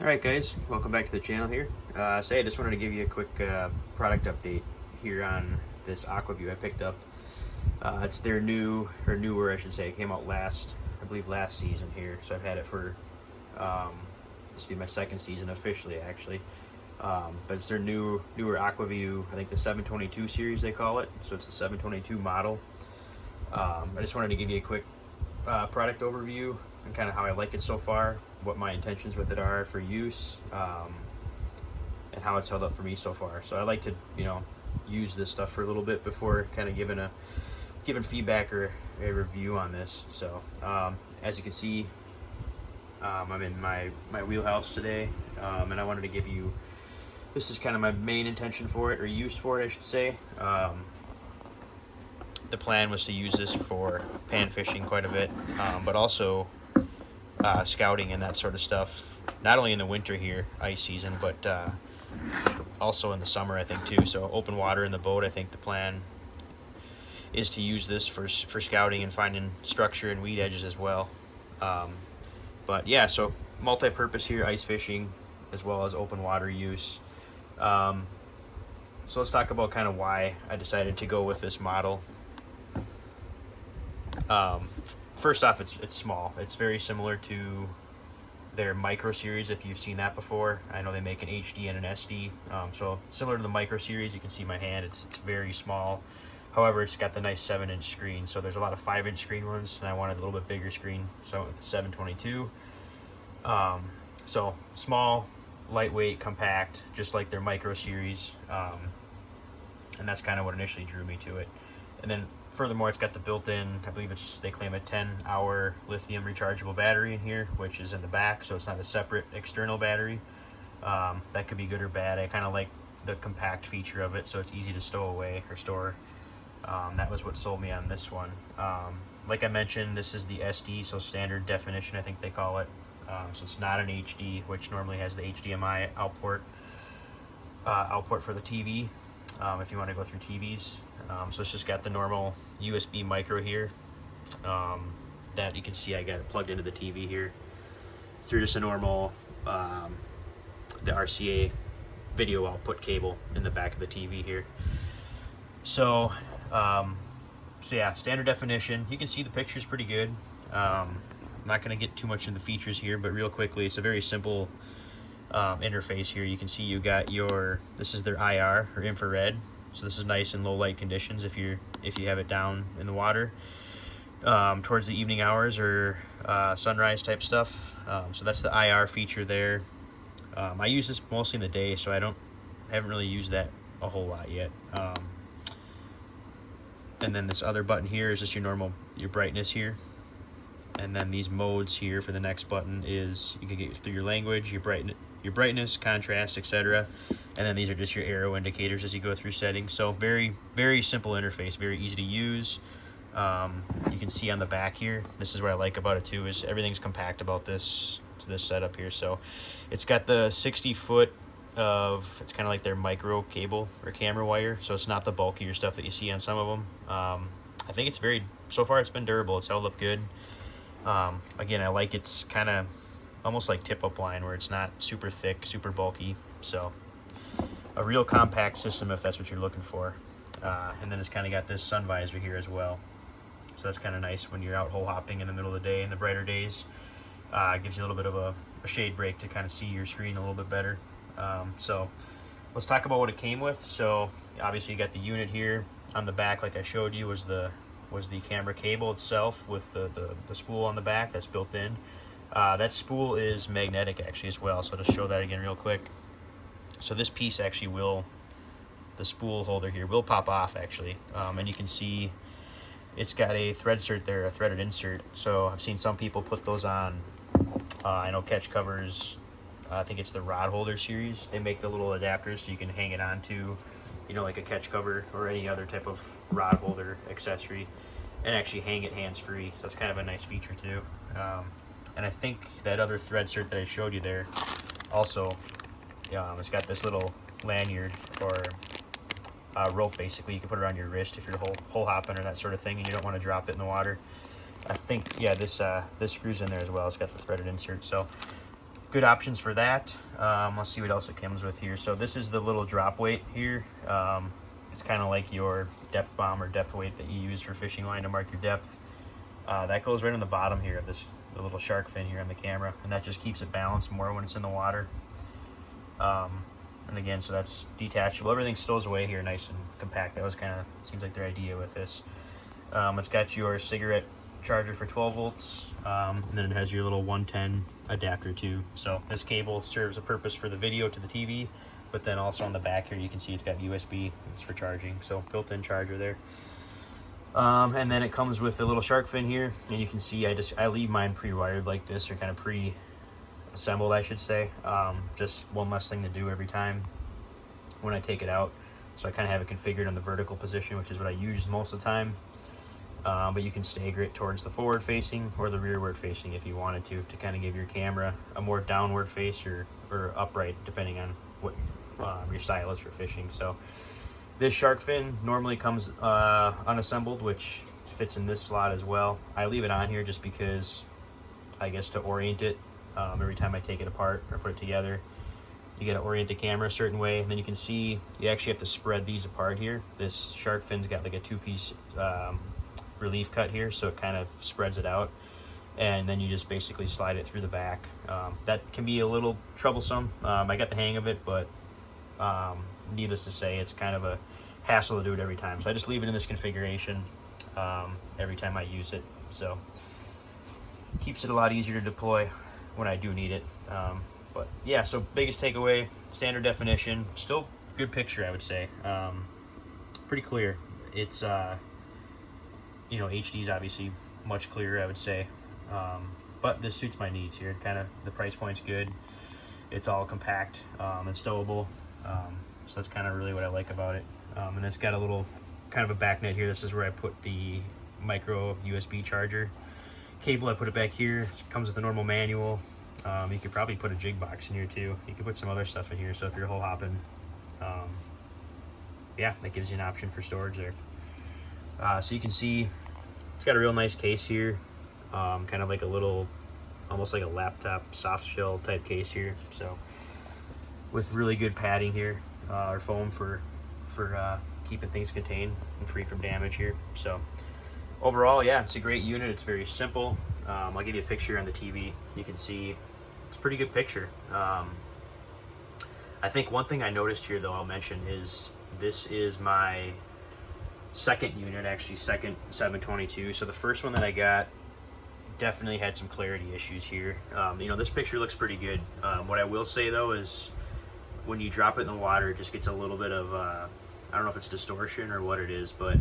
Alright guys, welcome back to the channel here. I just wanted to give you a quick product update here on this Aqua-Vu I picked up. It's their newer I should say. It came out I believe last season here, so I've had it for, this will be my second season officially actually. But it's their newer Aqua-Vu, I think the 722 series they call it, so it's the 722 model. I just wanted to give you a quick product overview and kind of how I like it so far, what my intentions with it are for use, and how it's held up for me so far. So I like to, use this stuff for a little bit before kind of giving feedback or a review on this. So as you can see, I'm in my wheelhouse today, and I wanted to give you, this is kind of my main intention for it, or use for it I should say. The plan was to use this for pan fishing quite a bit, but also scouting and that sort of stuff, not only in the winter here, ice season, but also in the summer I think too. So open water in the boat, I think the plan is to use this for scouting and finding structure and weed edges as well. But yeah, so multi-purpose here, ice fishing as well as open water use. So let's talk about kind of why I decided to go with this model. First off, it's small. It's very similar to their Micro series, if you've seen that before. I know they make an HD and an SD. So similar to the Micro series, you can see my hand, it's very small. However, it's got the nice 7-inch screen. So there's a lot of 5-inch screen ones, and I wanted a little bit bigger screen, so I went with the 722. So small, lightweight, compact, just like their Micro series. And that's kind of what initially drew me to it. And then furthermore, it's got the built-in, I believe they claim a 10-hour lithium rechargeable battery in here, which is in the back, so it's not a separate external battery. That could be good or bad. I kind of like the compact feature of it, so it's easy to stow away or store. That was what sold me on this one. Like I mentioned, this is the SD, so standard definition I think they call it. So it's not an HD, which normally has the HDMI output for the TV, if you want to go through TVs. So it's just got the normal USB micro here, that you can see I got it plugged into the TV here through just a normal the RCA video output cable in the back of the TV here. So yeah, standard definition. You can see the picture's pretty good. I'm not going to get too much into the features here, but real quickly, it's a very simple interface here. You can see you got this is their IR or infrared. So this is nice in low light conditions if you have it down in the water towards the evening hours or sunrise type stuff. So that's the IR feature there. I use this mostly in the day, so I haven't really used that a whole lot yet. And then this other button here is just your brightness here. And then these modes here for the next button is you can get through your language, your brightness, contrast, etc. And then these are just your arrow indicators as you go through settings. So very, very simple interface, very easy to use. You can see on the back here, this is what I like about it too, is everything's compact about this setup here. So it's got the 60-foot it's kind of like their micro cable or camera wire, so it's not the bulkier stuff that you see on some of them. I think so far it's been durable, it's held up good. Again, I like it's kind of almost like tip-up line where it's not super thick, super bulky. So a real compact system if that's what you're looking for. And then it's kind of got this sun visor here as well. So that's kind of nice when you're out hole hopping in the middle of the day in the brighter days. It gives you a little bit of a shade break to kind of see your screen a little bit better. So let's talk about what it came with. So obviously you got the unit here on the back, like I showed you, was the camera cable itself with the spool on the back that's built in. That spool is magnetic actually as well, so I'll just show that again real quick. So this piece actually the spool holder here will pop off actually, and you can see it's got a thread insert there, a threaded insert. So I've seen some people put those on, I know Catch Covers, I think it's the rod holder series. They make the little adapters so you can hang it onto, like a catch cover or any other type of rod holder accessory, and actually hang it hands-free. So that's kind of a nice feature too. And I think that other thread insert that I showed you there also, it's got this little lanyard or rope basically. You can put it around your wrist if you're hole hopping or that sort of thing and you don't want to drop it in the water. I think, yeah, this screws in there as well. It's got the threaded insert. So good options for that. Let's see what else it comes with here. So this is the little drop weight here. It's kind of like your depth bomb or depth weight that you use for fishing line to mark your depth. That goes right on the bottom here of the little shark fin here on the camera, and that just keeps it balanced more when it's in the water. And again, so that's detachable. Everything stows away here nice and compact. That was kind of, seems like their idea with this. It's got your cigarette charger for 12 volts, and then it has your little 110 adapter too. So this cable serves a purpose for the video to the TV, but then also on the back here you can see it's got USB. It's for charging, so built-in charger there. And then it comes with a little shark fin here, and you can see I leave mine pre-wired like this, or kind of pre-assembled I should say. Just one less thing to do every time when I take it out. So I kind of have it configured on the vertical position, which is what I use most of the time. But you can stagger it towards the forward facing or the rearward facing if you wanted to kind of give your camera a more downward face or upright, depending on what your style is for fishing. So this shark fin normally comes unassembled, which fits in this slot as well. I leave it on here just because, I guess, to orient it every time I take it apart or put it together. You got to orient the camera a certain way, and then you can see you actually have to spread these apart here. This shark fin's got like a two-piece relief cut here, so it kind of spreads it out, and then you just basically slide it through the back. That can be a little troublesome. I got the hang of it, but needless to say, it's kind of a hassle to do it every time. So I just leave it in this configuration every time I use it. So keeps it a lot easier to deploy when I do need it. But yeah, so biggest takeaway, standard definition, still good picture, I would say. Pretty clear. It's you know, HD is obviously much clearer, I would say. But this suits my needs here. Kind of the price point's good. It's all compact and stowable. So that's kind of really what I like about it. And it's got a little kind of a back net here. This is where I put the micro USB charger cable. I put it back here. It comes with a normal manual. You could probably put a jig box in here too. You could put some other stuff in here. So if you're hole hopping, yeah, that gives you an option for storage there. So you can see it's got a real nice case here. Kind of like a little, almost like a laptop soft shell type case here. So with really good padding here, or foam for keeping things contained and free from damage here. So overall, yeah, it's a great unit. It's very simple. I'll give you a picture on the TV. You can see it's a pretty good picture. I think one thing I noticed here, though, I'll mention is this is my second unit, actually second 722. So the first one that I got definitely had some clarity issues here. You know, this picture looks pretty good. What I will say though is when you drop it in the water, it just gets a little bit of I don't know if it's distortion or what it is, but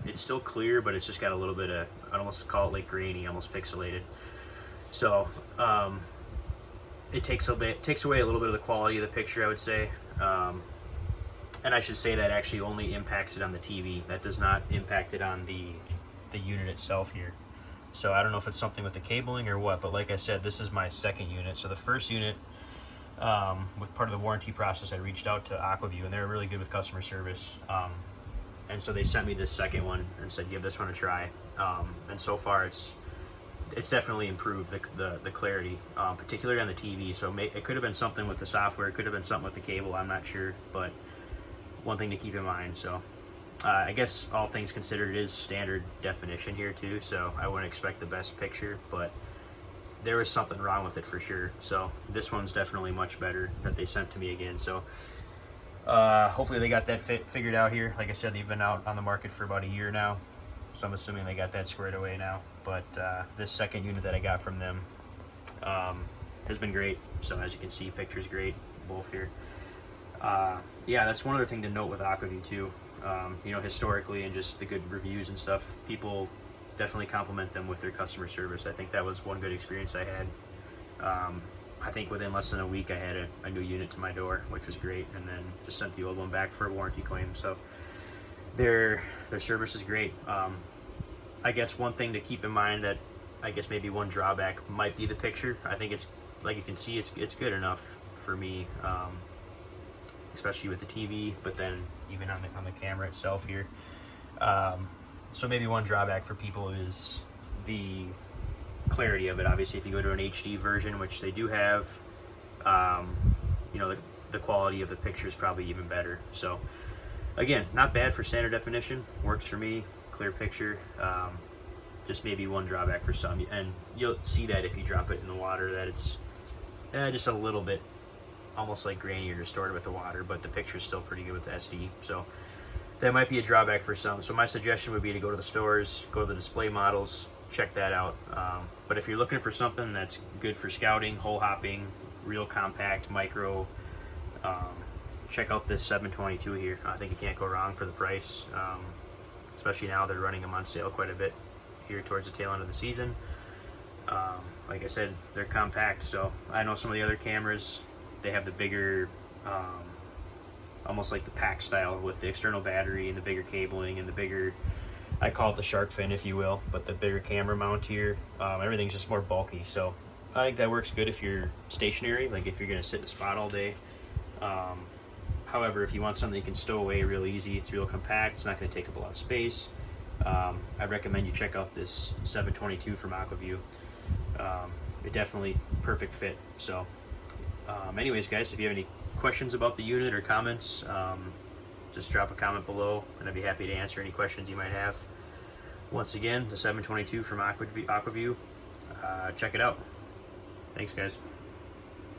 it's still clear, but it's just got a little bit of, I'd almost call it like grainy, almost pixelated. So it takes away a little bit of the quality of the picture, I would say. And I should say that actually only impacts it on the TV. That does not impact it on the unit itself here. So I don't know if it's something with the cabling or what, but like I said, this is my second unit. So the first unit, with part of the warranty process, I reached out to Aqua-Vu, and they're really good with customer service. And so they sent me this second one and said, give this one a try. And so far it's definitely improved the clarity, particularly on the TV. So it could have been something with the software, it could have been something with the cable, I'm not sure, but one thing to keep in mind. So I guess all things considered, it is standard definition here too, so I wouldn't expect the best picture, but there was something wrong with it for sure. So this one's definitely much better that they sent to me again. So hopefully they got that figured out here. Like I said, they've been out on the market for about a year now, so I'm assuming they got that squared away now. But this second unit that I got from them has been great. So as you can see, picture's great, both here. Yeah, that's one other thing to note with Aqua-Vu too. You know, historically and just the good reviews and stuff, people definitely compliment them with their customer service. I think that was one good experience I had. I think within less than a week I had a new unit to my door, which was great, and then just sent the old one back for a warranty claim. So their service is great. I guess one thing to keep in mind, that I guess maybe one drawback might be the picture. I think it's, like you can see, it's good enough for me, especially with the TV, but then even on the camera itself here. So maybe one drawback for people is the clarity of it. Obviously, if you go to an HD version, which they do have, you know, the quality of the picture is probably even better. So again, not bad for standard definition, works for me, clear picture. Just maybe one drawback for some, and you'll see that if you drop it in the water, that it's just a little bit almost like grainy or distorted with the water, but the picture is still pretty good with the SD. So that might be a drawback for some. So my suggestion would be to go to the stores, go to the display models, check that out. But if you're looking for something that's good for scouting, hole hopping, real compact, micro, check out this 722 here. I think you can't go wrong for the price, especially now they're running them on sale quite a bit here towards the tail end of the season. Like I said, they're compact, so I know some of the other cameras, they have the bigger, almost like the pack style with the external battery and the bigger cabling and the bigger, I call it the shark fin if you will, but the bigger camera mount here. Everything's just more bulky, so I think that works good if you're stationary, like if you're going to sit in a spot all day. However, if you want something you can stow away real easy, it's real compact, it's not going to take up a lot of space, I recommend you check out this 722 from Aqua-Vu. It definitely perfect fit. So anyways guys, if you have any questions about the unit or comments, just drop a comment below and I'd be happy to answer any questions you might have. Once again, the 722 from Aqua-Vu. Check it out. Thanks guys.